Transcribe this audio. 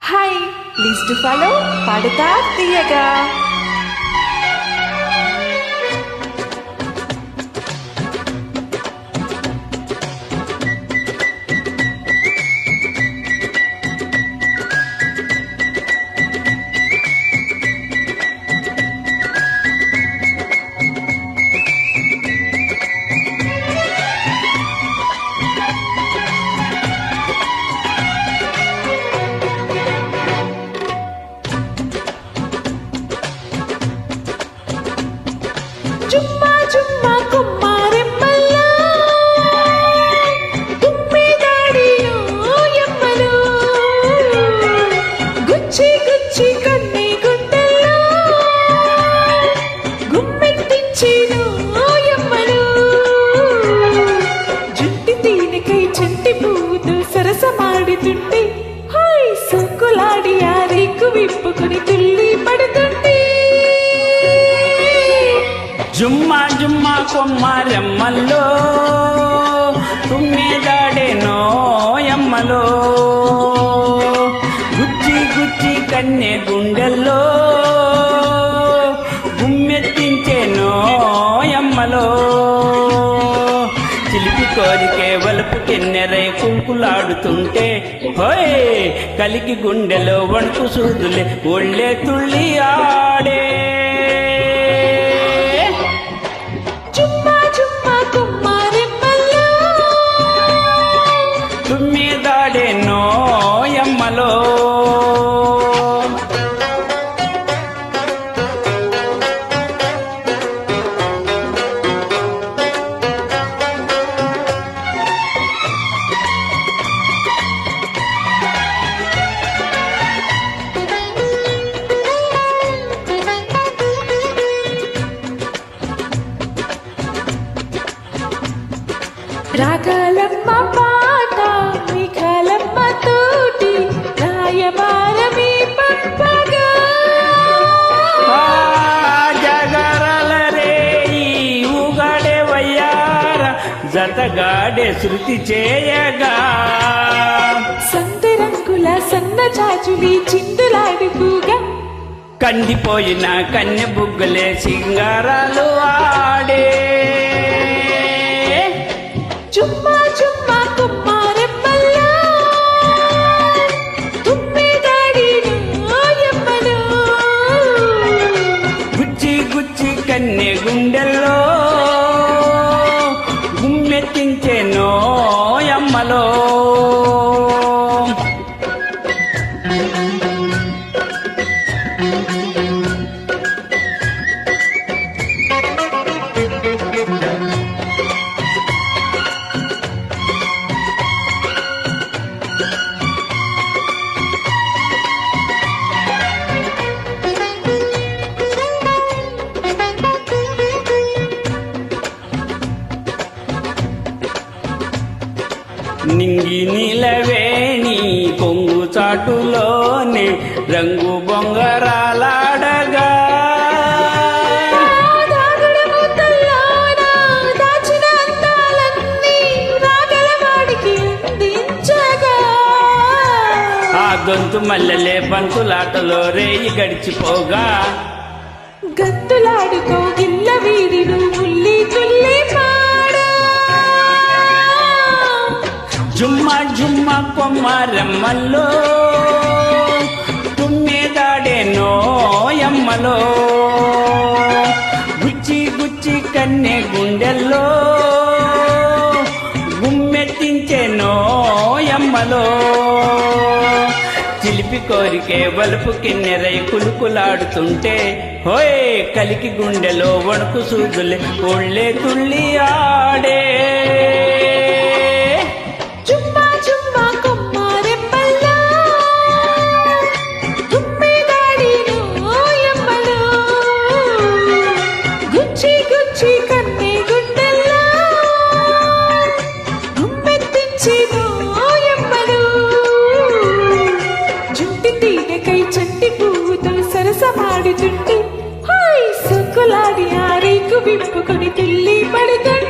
Hi, please to follow పాడుతా తీయగా. చుమ్మా చుమ్మా కుమ్మారెమ్మల్లో తుమ్మిదాడిలో ఎమ్మలో గుచ్చి గుచ్చి కన్నే గుండెల్లో గుమ్మెత్తించినో ఎమ్మలో జుట్టి తీనికై చంటి పువ్వుతో సరసమాడుతుంటే హాయ్ సొక్కులాడి ఆ రేకు విప్పుకుని తుల్లి పడుతుంటే జుమ్మా జుమ్మా కొమ్మారెమ్మల్లో తుమ్మిదాడేనో ఎమ్మలో గుచ్చి గుచ్చి కన్నె గుండెల్లో గుమ్మెత్తించేనో ఎమ్మలో చిలిపి కోరికే వలుపు కిన్నెరై కుంకులాడుతుంటే హోయ్ కలికి గుండెలో వణుకు సూదులే ఒళ్ళే తుళ్ళి ఆడే. తుమ్మిదాడేనో ఎమ్మలో రాగాలమ్మ పాట మిఖాలమ్మ తోటి రాయబారమీ పంపగా జగరల రేయి ఊగాడే వయ్యార జతగాడే శృతి చేయగా సంతరంగుల సన్న చాచులి చిందులాడుకుగా కందిపోయిన కన్నె బుగ్గలే సింగారాలు ఆడే. చుమ్మా చుమ్మా కుమ్మారెమ్మల్లో తుమ్మిదాడిలో ఎమ్మలో గుచ్చి గుచ్చి కన్నె గుండెల్లో గుమ్మెత్తించేనో ఎమ్మలో నింగి నీలవేణి కొంగు చాటులోనే రంగు బొంగరాలాడగా ఆ గొంతు మల్లెలే బంతులాటలో రేయి గడిచిపోగా గంతులాడుకో గిల్ల వీడిను ఉల్లి తుల్లి పాడా. జుమ్మా జుమ్మా కొమ్మారెమ్మల్లో తుమ్మిదాడేనో ఎమ్మలో గుచ్చి గుచ్చి కన్నె గుండెల్లో గుమ్మెత్తించేనో ఎమ్మలో చిలిపి కోరికే వలుపు కిన్నెరై కులుకులాడుతుంటే హోయ్ కలికి గుండెలో వణుకు సూదులే ఒళ్ళే తుళ్ళి ఆడే. చుమ్మా చుమ్మా కుమ్మారెమ్మల్లో తుమ్మిదాడిలో ఎమ్మలో గుచ్చి గుచ్చి కన్నె గుండెల్లో గుమ్మెత్తించినో ఎమ్మలో జుట్టి తీనకై చంటి పువ్వుతో సరసమాడుతుంటే హాయ్ సొక్కులాడి ఆ రేకు విప్పుకొని తుల్లి పడుతుంటే